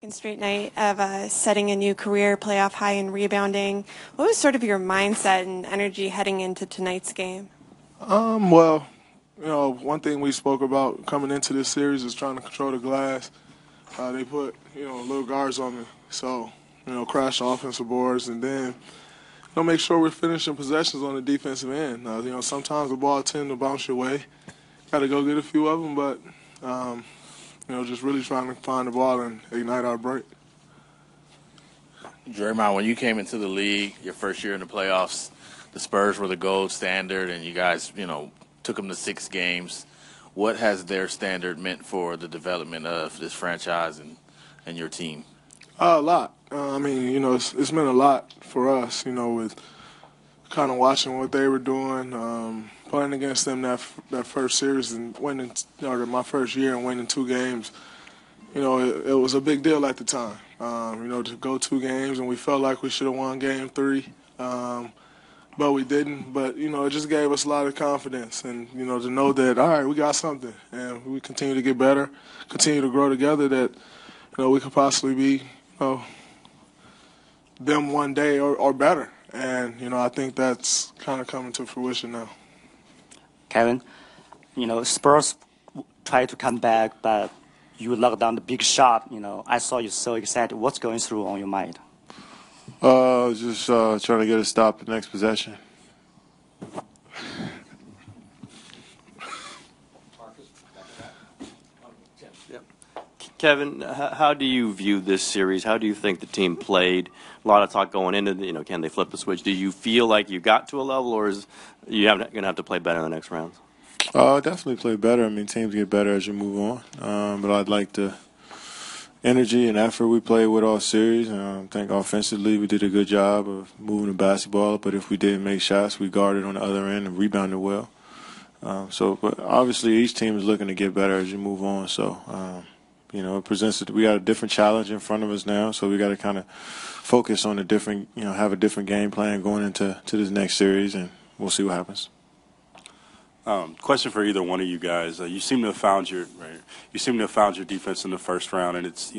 Second straight night of setting a new career playoff high in rebounding. What was sort of your mindset and energy heading into tonight's game? Well, one thing we spoke about coming into this series is trying to control the glass. They put, little guards on me. So, crash the offensive boards and then, make sure we're finishing possessions on the defensive end. Sometimes the ball tends to bounce your way. Got to go get a few of them, but, just really trying to find the ball and ignite our break. Draymond, when you came into the league, your first year in the playoffs, the Spurs were the gold standard, and you guys, took them to 6 games. What has their standard meant for the development of this franchise and your team? A lot. It's meant a lot for us, with kind of watching what they were doing, playing against them that first series and winning, my first year and winning 2 games. It was a big deal at the time, to go 2 games, and we felt like we should have won game 3. But we didn't. But, it just gave us a lot of confidence and, to know that, all right, we got something. And we continue to get better, continue to grow together, that, we could possibly be, them one day or better. And, I think that's kind of coming to fruition now. Kevin, Spurs try to come back, but you knocked down the big shot. I saw you so excited. What's going through on your mind? Just trying to get a stop the next possession. Kevin, how do you view this series? How do you think the team played? A lot of talk going into, can they flip the switch? Do you feel like you got to a level, or is you going to have to play better in the next rounds? Definitely play better. Teams get better as you move on. But I'd like the energy and effort we played with all series. I think offensively we did a good job of moving the basketball. But if we didn't make shots, we guarded on the other end and rebounded well. But obviously each team is looking to get better as you move on. So, it presents we got a different challenge in front of us now. So we got to kind of focus on a different, have a different game plan going into this next series, and we'll see what happens. Question for either one of you guys. You seem to have found your defense in the first round, and it's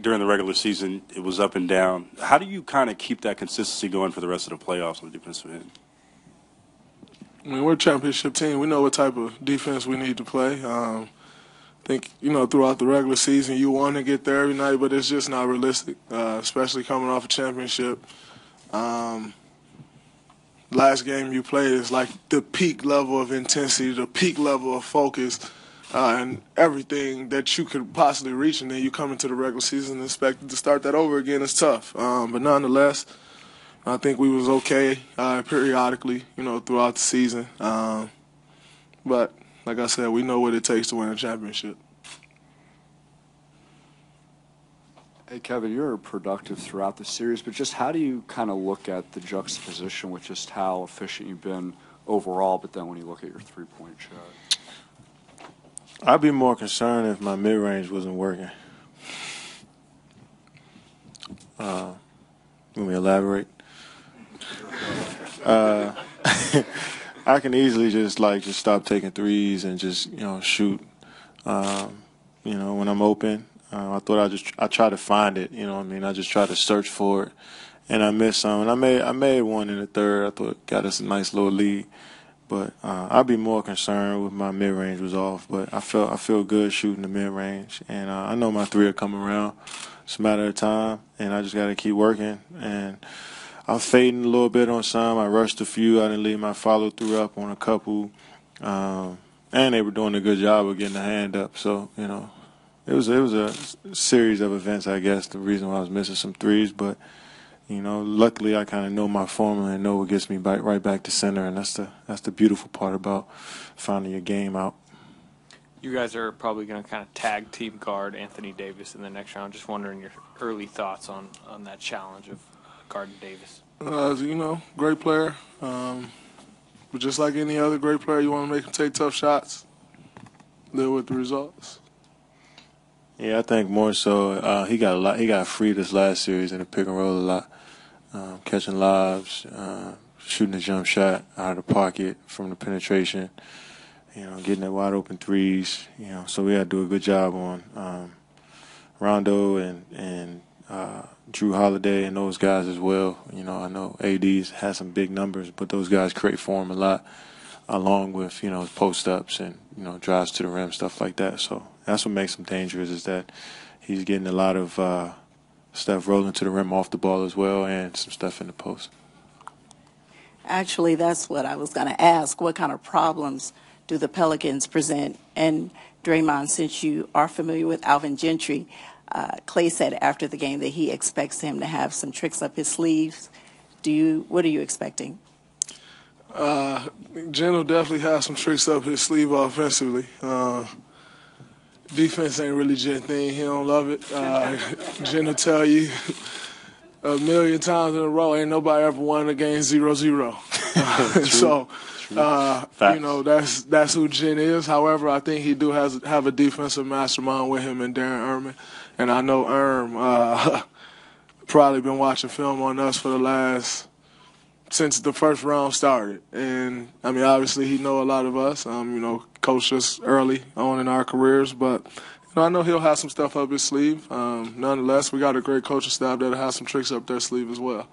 during the regular season it was up and down. How do you kind of keep that consistency going for the rest of the playoffs on the defensive end? We're a championship team. We know what type of defense we need to play. I think throughout the regular season you want to get there every night, but it's just not realistic, especially coming off a championship. Last game you played is like the peak level of intensity, the peak level of focus, and everything that you could possibly reach, and then you come into the regular season and expect to start that over again is tough. But nonetheless, I think we was okay periodically, throughout the season. But like I said, we know what it takes to win a championship. Hey, Kevin, you're productive throughout the series, but just how do you kind of look at the juxtaposition with just how efficient you've been overall, but then when you look at your three-point shot? I'd be more concerned if my mid-range wasn't working. Let me elaborate. I can easily just stop taking threes and just shoot. When I'm open. I thought I try to find it, I just try to search for it, and I missed some. And I made one in the third. I thought got us a nice little lead, but I'd be more concerned with my mid range was off. But I feel good shooting the mid range, and I know my 3 will come around. It's a matter of time, and I just got to keep working. And I'm fading a little bit on some. I rushed a few. I didn't leave my follow through up on a couple, and they were doing a good job of getting the hand up. So It was a series of events, I guess, the reason why I was missing some threes. But, luckily I kind of know my formula and know what gets me right back to center, and that's the beautiful part about finding your game out. You guys are probably going to kind of tag team guard Anthony Davis in the next round. Just wondering your early thoughts on that challenge of guarding Davis. Great player. But just like any other great player, you want to make him take tough shots, live with the results. Yeah, I think more so he got free this last series in the pick and roll a lot, catching lobs, shooting a jump shot out of the pocket from the penetration, getting that wide open threes. So we had to do a good job on Rondo and Drew Holiday and those guys as well. You know, I know AD's has some big numbers, but those guys create for him a lot, along with, you know, post-ups and, you know, drives to the rim, stuff like that. So that's what makes him dangerous, is that he's getting a lot of stuff rolling to the rim off the ball as well, and some stuff in the post. Actually, that's what I was going to ask. What kind of problems do the Pelicans present? And Draymond, since you are familiar with Alvin Gentry, Clay said after the game that he expects him to have some tricks up his sleeves. What are you expecting? Jen will definitely have some tricks up his sleeve offensively. Defense ain't really Jen thing. He don't love it. Jen will tell you a million times in a row, ain't nobody ever won a game 0-0. So, you know, that's who Jen is. However, I think he do have a defensive mastermind with him and Darren Erman. And I know Erm probably been watching film on us for since the first round started. And, I mean, obviously he know a lot of us, you know, coached us early on in our careers. But, you know, I know he'll have some stuff up his sleeve. Nonetheless, we got a great coaching staff that'll have some tricks up their sleeve as well.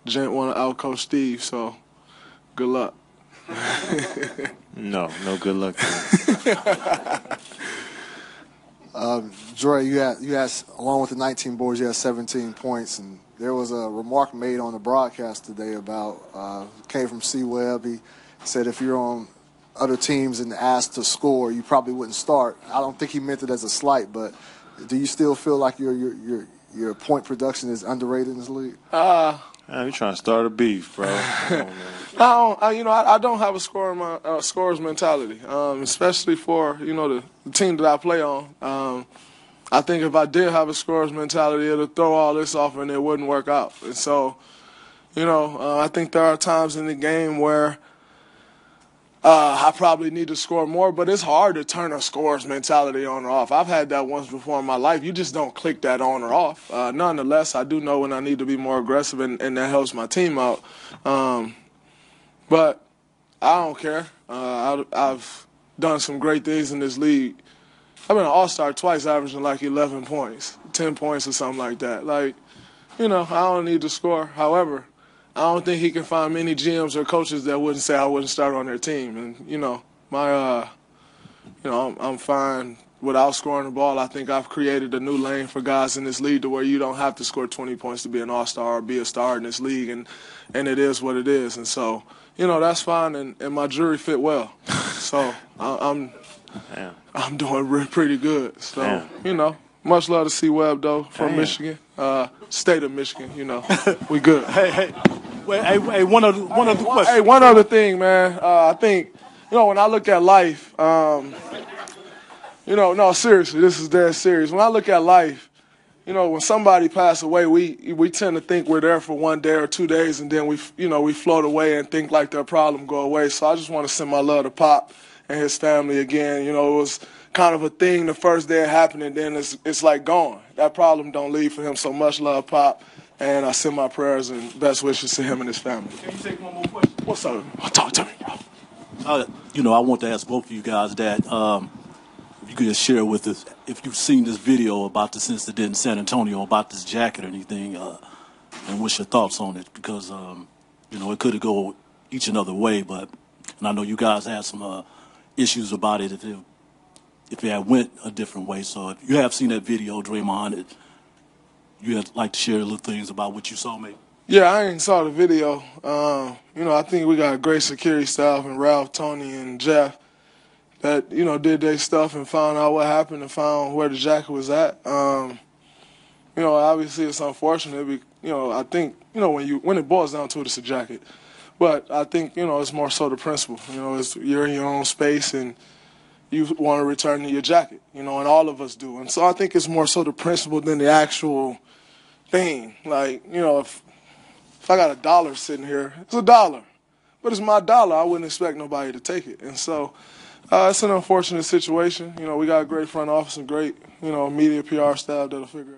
Gent want to out-coach Steve, so good luck. No good luck to him. Dre, you had along with the 19 boards, you had 17 points, and there was a remark made on the broadcast today about came from C-Web. He said if you're on other teams and asked to score, you probably wouldn't start. I don't think he meant it as a slight, but do you still feel like your point production is underrated in this league? You're trying to start a beef, bro. I don't have a scorer's mentality, especially for, you know, the team that I play on. I think if I did have a scorer's mentality, it'll throw all this off and it wouldn't work out. And so, you know, I think there are times in the game where I probably need to score more, but it's hard to turn a scorer's mentality on or off. I've had that once before in my life. You just don't click that on or off. Nonetheless, I do know when I need to be more aggressive, and that helps my team out. But I don't care. I've done some great things in this league. I've been an all-star twice, averaging like 11 points, 10 points or something like that. Like, you know, I don't need to score. However, I don't think he can find many GMs or coaches that wouldn't say I wouldn't start on their team. And, you know, I'm fine without scoring the ball. I think I've created a new lane for guys in this league to where you don't have to score 20 points to be an all-star or be a star in this league, and it is what it is. And so, you know, that's fine, and my jury fit well. So I'm doing pretty good. So, you know, much love to C-Web, though, from Michigan, state of Michigan, you know. We good. Hey, one other question. Hey, one other thing, man. I think, you know, when I look at life, you know, no, seriously, this is dead serious. When I look at life, you know, when somebody passes away, we tend to think we're there for 1 day or 2 days, and then we float away and think like their problem go away. So I just want to send my love to Pop and his family again. You know, it was kind of a thing the first day it happened, and then it's like gone. That problem don't leave for him. So much love, Pop, and I send my prayers and best wishes to him and his family. Can you take one more question? What's up? Talk to me, bro. You know, I want to ask both of you guys that if you could just share with us if you've seen this video about this incident in San Antonio about this jacket or anything, and what's your thoughts on it? Because you know, it could go each another way, and I know you guys had some issues about it if it had went a different way. So if you have seen that video, Draymond, you'd like to share little things about what you saw, maybe? Yeah, I ain't saw the video. You know, I think we got a great security staff, and Ralph, Tony, and Jeff that, you know, did their stuff and found out what happened and found where the jacket was at. You know, obviously it's unfortunate. You know, I think, you know, when it boils down to it, it's a jacket. But I think, you know, it's more so the principle. You know, you're in your own space and you want to return to your jacket, you know, and all of us do. And so I think it's more so the principle than the actual thing. Like, you know, if I got $1 sitting here, it's $1. But it's my dollar. I wouldn't expect nobody to take it. And so it's an unfortunate situation. You know, we got a great front office and great, you know, media PR staff that'll figure it out.